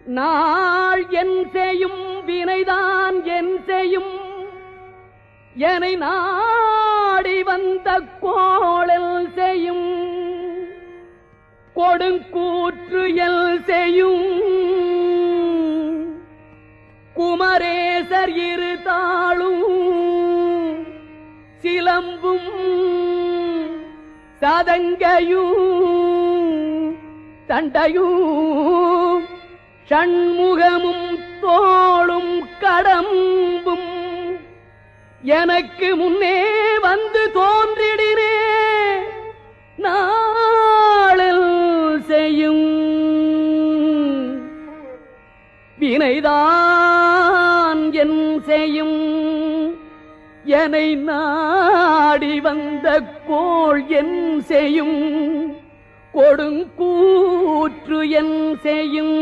நாள் என் செய்யும் வினைதான் என் செய்யும் என்னை நாடி வந்த கோளல் செய்யும் கொடுங்கூற்று எல் செய்யும் குமரேசர் இரு தாளும் சிலம்பும் சதங்கையும் தண்டையும் ஷண்முகமும் தோளும் கடம்பும் எனக்கு முன்னே வந்து தோன்றிடினே நாளில் செய்யும் வினைதான் என் செய்யும் என்னை நாடி வந்த கோள் என் செய்யும் கொடுங்கூற்று என் செய்யும்